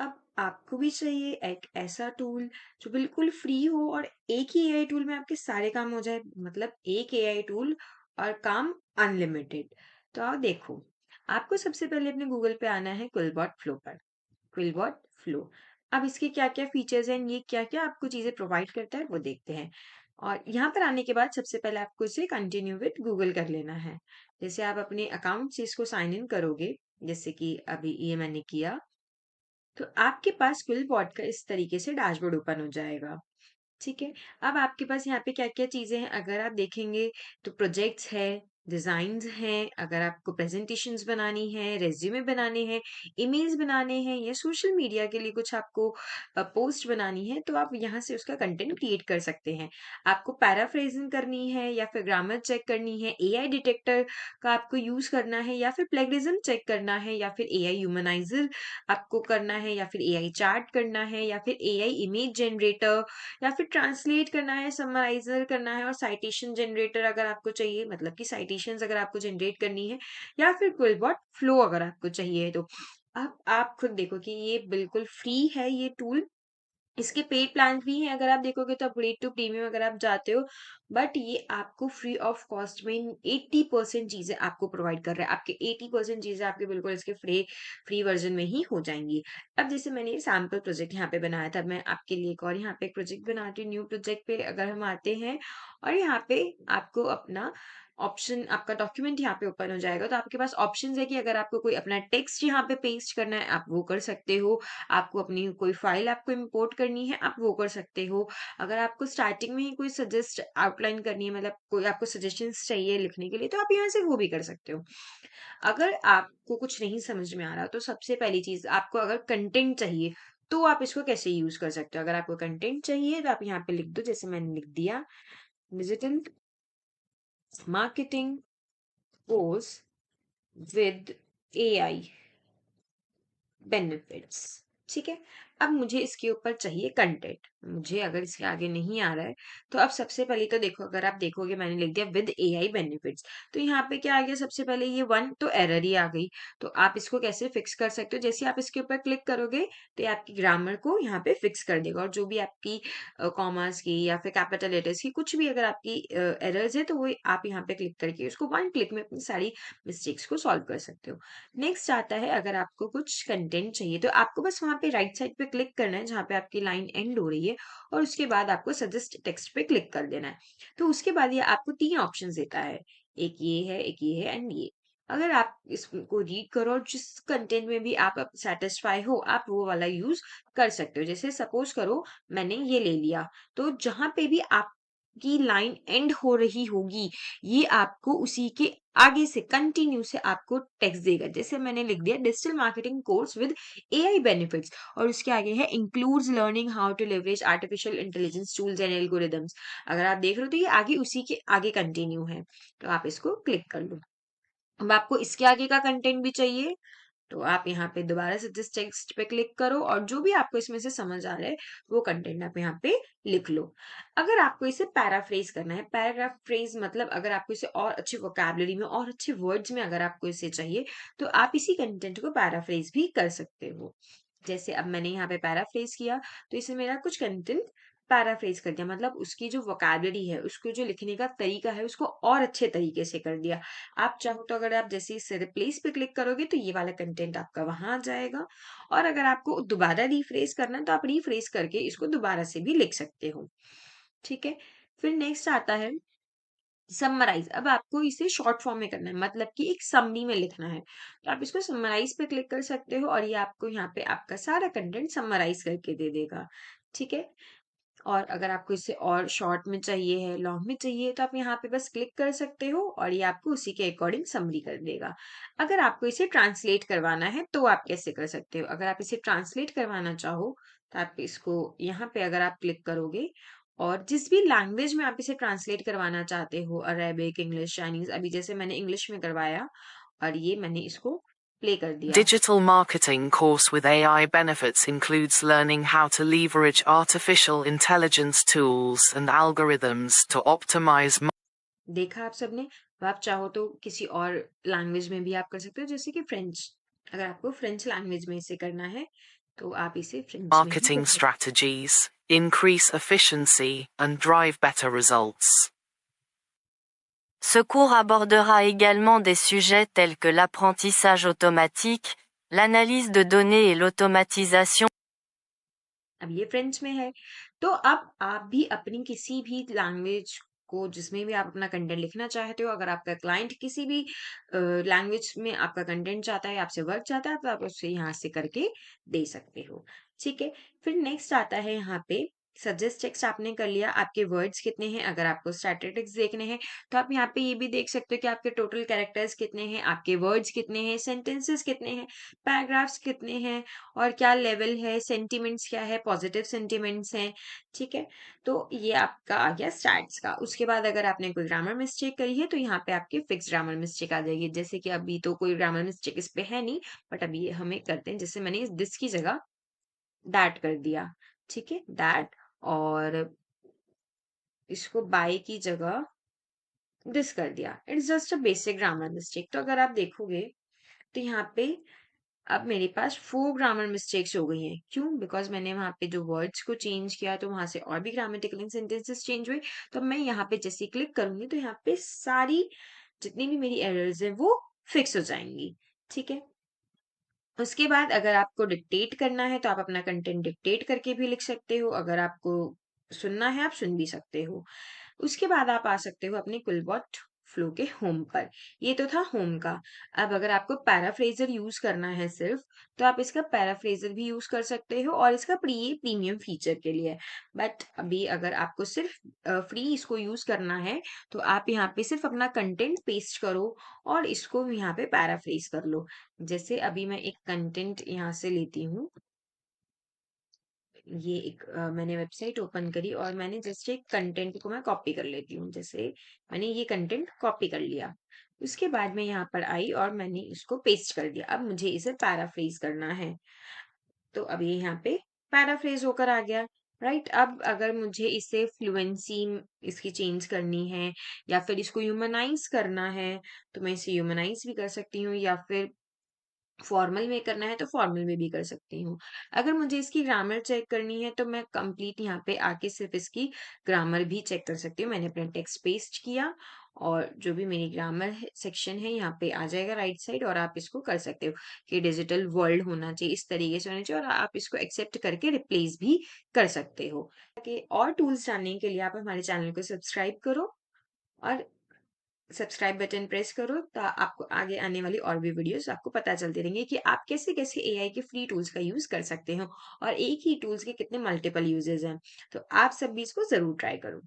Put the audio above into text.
अब आपको भी चाहिए एक ऐसा टूल जो बिल्कुल फ्री हो और एक ही एआई टूल में आपके सारे काम हो जाए, मतलब एक एआई टूल और काम अनलिमिटेड। तो आओ देखो, आपको सबसे पहले अपने गूगल पे आना है क्विलबॉट फ्लो पर। क्विलबॉट फ्लो, अब इसके क्या क्या फीचर्स हैं, ये क्या क्या आपको चीजें प्रोवाइड करता है वो देखते हैं। और यहाँ पर आने के बाद सबसे पहले आपको इसे कंटिन्यू विद गूगल कर लेना है। जैसे आप अपने अकाउंट से इसको साइन इन करोगे, जैसे कि अभी ये मैंने किया, तो आपके पास क्विलबॉट का इस तरीके से डैशबोर्ड ओपन हो जाएगा। ठीक है। अब आपके पास यहाँ पे क्या-क्या चीज़ें हैं, अगर आप देखेंगे तो प्रोजेक्ट्स है, डिज़ाइन्स हैं, अगर आपको प्रेज़ेंटेशंस बनानी है, रिज़्यूमे बनाने हैं, इमेल्स बनाने हैं या सोशल मीडिया के लिए कुछ आपको पोस्ट बनानी है, तो आप यहाँ से उसका कंटेंट क्रिएट कर सकते हैं। आपको पैराफ्रेज़िंग करनी है या फिर ग्रामर चेक करनी है, एआई डिटेक्टर का आपको यूज़ करना है या फिर प्लेगरिज़्म चेक करना है या फिर एआई ह्यूमनाइज़र आपको करना है या फिर एआई चार्ट करना है या फिर एआई इमेज जनरेटर या फिर ट्रांसलेट करना है, समराइज़र करना है और साइटेशन जनरेटर अगर आपको चाहिए, मतलब कि साइटेशंस अगर आपको जनरेट करनी है, या फिर क्विलबॉट फ्लो अगर आपको चाहिए तो। अब आप खुद देखो कि ये बिल्कुल फ्री है ये टूल। इसके पेड प्लान भी हैं, अगर आप देखोगे तो अपग्रेड टू प्रीमियम अगर आप जाते हो, बट ये आपको फ्री ऑफ कॉस्ट में 80% चीज़ें आपको प्रोवाइड कर रहा है। आपके 80% चीज़ें आपके बिल्कुल इसके फ्री वर्ज़न में ही हो जाएँगी। अब जैसे मैंने ये सैंपल प्रोजेक्ट यहाँ पे बनाया था, मैं आपके लिए एक और यहाँ पे एक प्रोजेक्ट बनाती हूँ। न्यू प्रोजेक्ट पे अगर हम आते हैं और यहाँ पे आपको अपना ऑप्शन, आपका डॉक्यूमेंट यहाँ पे ओपन हो जाएगा, तो आपके पास ऑप्शंस है कि अगर आपको कोई अपना टेक्स्ट यहाँ पे पेस्ट करना है, आप वो कर सकते हो। आपको अपनी कोई फाइल आपको इंपोर्ट करनी है, आप वो कर सकते हो। अगर आपको स्टार्टिंग में ही कोई सजेस्ट आउटलाइन करनी है, मतलब कोई आपको सजेशंस चाहिए लिखने के लिए, तो आप यहाँ से वो भी कर सकते हो। अगर आपको कुछ नहीं समझ में आ रहा, तो सबसे पहली चीज़, आपको अगर कंटेंट चाहिए, तो आप इसको कैसे यूज़ कर सकते हो? अगर आपको कंटेंट चाहिए, तो आप यहाँ पे लिख दो, जैसे मैंने लिख दिया, digital marketing course with AI benefits. ठीक है। अब मुझे इसके ऊपर चाहिए कंटेंट, मुझे अगर इसके आगे नहीं आ रहा है, तो अब सबसे पहले तो देखो, अगर आप देखोगे मैंने लिख दिया विद एआई बेनिफिट्स, तो यहाँ पे क्या आ गया, सबसे पहले ये वन तो एरर ही आ गई। तो आप इसको कैसे फिक्स कर सकते हो, जैसे आप इसके ऊपर क्लिक करोगे तो ये आपकी ग्रामर को यहाँ पे फिक्स कर देगा, और जो भी आपकी कॉमर्स की या फिर कैपिटल लेटर्स की कुछ भी अगर आपकी एरर्स है, तो वो आप यहाँ पे क्लिक करके उसको वन क्लिक में अपनी सारी मिस्टेक्स को सॉल्व कर सकते हो। नेक्स्ट आता है, अगर आपको कुछ कंटेंट चाहिए, तो आपको बस वहां पे राइट साइड पे क्लिक करना है जहां पे आपकी लाइन एंड हो रही है, और उसके बाद आपको सजेस्ट टेक्स्ट पे क्लिक कर देना है। तो उसके बाद ये आपको तीन ऑप्शन देता है, एक ये है, एक ये है एंड ये। अगर आप इसको रीड करो और जिस कंटेंट में भी आप सेटिस्फाई हो, आप वो वाला यूज कर सकते हो। जैसे सपोज करो मैंने ये ले लिया, तो जहां पे भी आपकी लाइन एंड हो रही होगी, ये आपको उसी के आगे से कंटिन्यू से आपको टेक्स्ट देगा। जैसे मैंने लिख दिया digital marketing course with AI benefits, और उसके आगे है includes learning how to leverage artificial intelligence tools and algorithms. अगर आप देख रहे हो तो ये आगे उसी के आगे कंटिन्यू है, तो आप इसको क्लिक कर लो। अब आपको इसके आगे का कंटेंट भी चाहिए, तो आप यहाँ पे दोबारा से जिस टेक्स्ट पे क्लिक करो और जो भी आपको इसमें से समझ आ रहा है वो कंटेंट आप यहाँ पे लिख लो। अगर आपको इसे पैराफ्रेज करना है, पैराफ्रेज मतलब अगर आपको इसे और अच्छी वोकैबुलरी में और अच्छे वर्ड्स में अगर आपको इसे चाहिए, तो आप इसी कंटेंट को पैराफ्रेज भी कर सकते हो। जैसे अब मैंने यहाँ पे पैराफ्रेज किया, तो इससे मेरा कुछ कंटेंट पैराफ्रेज कर दिया, मतलब उसकी जो वोकैबुलरी है, उसको जो लिखने का तरीका है, उसको और अच्छे तरीके से कर दिया। आप चाहो तो अगर आप जैसे इस रिप्लेस पे क्लिक करोगे तो ये वाला कंटेंट आपका वहां आ जाएगा, और अगर आपको दोबारा रिफ्रेश करना है तो आप रिफ्रेश करके इसको दोबारा से भी लिख सकते हो। ठीक है। फिर नेक्स्ट आता है समराइज। अब आपको इसे शॉर्ट फॉर्म में करना है, मतलब कि एक समरी में लिखना है, तो आप इसको समराइज पे क्लिक कर सकते हो और ये आपको यहाँ पे आपका सारा कंटेंट समराइज करके दे देगा। ठीक है। और अगर आपको इससे और शॉर्ट में चाहिए है, लॉन्ग में चाहिए, तो आप यहाँ पे बस क्लिक कर सकते हो और ये आपको उसी के अकॉर्डिंग समरी कर देगा। अगर आपको इसे ट्रांसलेट करवाना है तो आप कैसे कर सकते हो, अगर आप इसे ट्रांसलेट करवाना चाहो तो आप इसको यहाँ पे अगर आप क्लिक करोगे और जिस भी लैंग्वेज में आप इसे ट्रांसलेट करवाना चाहते हो, अरेबिक, इंग्लिश, चाइनीज, अभी जैसे मैंने इंग्लिश में करवाया और ये मैंने इसको प्ले कर दिया। Digital marketing course with AI benefits includes learning how to leverage artificial intelligence tools and algorithms to optimize. देखा आप सबने। तो आप चाहो तो किसी और लैंग्वेज में भी आप कर सकते हो, जैसे कि फ्रेंच। अगर आपको फ्रेंच लैंग्वेज में इसे करना है, तो आप इसे फ्रेंच में ही कर Marketing सकते strategies increase efficiency and drive better results. Ce cours abordera également des sujets tels que l'apprentissage automatique, l'analyse de données et l'automatisation. अब ये फ्रेंच में है, तो अब आप भी अपनी किसी भी लैंग्वेज को जिसमें भी आप अपना कंटेंट लिखना चाहते हो, अगर आपका क्लाइंट किसी भी लैंग्वेज में आपका कंटेंट चाहता है, आपसे वर्क चाहता है, तो आप उससे यहाँ से करके दे सकते हो। ठीक है, फिर नेक्स्ट आता है यहाँ पे सजेस्ट टेक्स्ट आपने कर लिया, आपके वर्ड्स कितने हैं, अगर आपको स्टैटिस्टिक्स देखने हैं तो आप यहाँ पे ये भी देख सकते हो कि आपके टोटल कैरेक्टर्स कितने हैं, आपके वर्ड्स कितने हैं, सेंटेंसेस कितने हैं, पैराग्राफ्स कितने हैं, और क्या लेवल है, सेंटिमेंट्स क्या है, पॉजिटिव सेंटिमेंट्स हैं। ठीक है, तो ये आपका आ गया स्टैट्स का। उसके बाद अगर आपने कोई ग्रामर मिस्टेक करी है तो यहाँ पे आपकी फिक्स ग्रामर मिस्टेक आ जाएगी, जैसे कि अभी तो कोई ग्रामर मिस्टेक इस पे है नहीं, बट अभी ये हमें करते हैं, जैसे मैंने दिस की जगह दैट कर दिया। ठीक है, दैट, और इसको बाय की जगह दिस कर दिया। It's just a basic grammar mistake. तो अगर आप देखोगे तो यहाँ पे अब मेरे पास 4 ग्रामर मिस्टेक्स हो गई हैं। क्यों? बिकॉज़ मैंने वहाँ पे जो वर्ड्स को चेंज किया तो वहाँ से और भी ग्रामेटिकल सेंटेंसेस चेंज हुए। तो मैं यहाँ पे जैसे ही क्लिक करूँगी तो यहाँ पे सारी जितनी भी मेरी एरर्स हैं वो फिक्स हो जाएँगी। ठीक है? उसके बाद अगर आपको डिक्टेट करना है तो आप अपना कंटेंट डिक्टेट करके भी लिख सकते हो। अगर आपको सुनना है आप सुन भी सकते हो। उसके बाद आप आ सकते हो अपने क्विलबॉट फ्लो के होम पर। ये तो था होम का। अब अगर आपको पैराफ्रेजर यूज करना है सिर्फ, तो आप इसका पैराफ्रेजर भी यूज कर सकते हो, और इसका प्रीमियम फीचर के लिए। बट अभी अगर आपको सिर्फ फ्री इसको यूज करना है, तो आप यहाँ पे सिर्फ अपना कंटेंट पेस्ट करो और इसको यहाँ पे पैराफ्रेज कर लो। जैसे अभी मैं एक कंटेंट यहाँ से लेती हूँ, ये एक मैंने वेबसाइट ओपन करी और मैंने जस्ट एक कंटेंट को मैं कॉपी कर लेती हूँ। जैसे मैंने ये कंटेंट कॉपी कर लिया, उसके बाद मैं यहाँ पर आई और मैंने इसको पेस्ट कर दिया। अब मुझे इसे पैराफ्रेज करना है, तो अब ये यहाँ पे पैराफ्रेज होकर आ गया। राइट, अब अगर मुझे इसे फ्लुएंसी इसकी चेंज करनी है या फिर इसको ह्यूमनाइज करना है, तो मैं इसे ह्यूमनाइज भी कर सकती हूँ, या फिर फॉर्मल में करना है तो फॉर्मल में भी कर सकती हूँ। अगर मुझे इसकी ग्रामर चेक करनी है तो मैं कंप्लीट यहाँ पे आके सिर्फ इसकी ग्रामर भी चेक कर सकती हूँ। मैंने अपना टेक्स्ट पेस्ट किया और जो भी मेरी ग्रामर सेक्शन है यहाँ पे आ जाएगा राइट साइड, और आप इसको कर सकते हो कि डिजिटल वर्ल्ड होना चाहिए, इस तरीके से होना चाहिए, और आप इसको एक्सेप्ट करके रिप्लेस भी कर सकते हो। कि और टूल्स जानने के लिए आप हमारे चैनल को सब्सक्राइब करो, और सब्सक्राइब बटन प्रेस करो, तो आपको आगे आने वाली और भी वीडियोस आपको पता चलती रहेंगी कि आप कैसे कैसे एआई के फ्री टूल्स का यूज कर सकते हो, और एक ही टूल्स के कितने मल्टीपल यूजेस हैं। तो आप सब भी इसको जरूर ट्राई करो।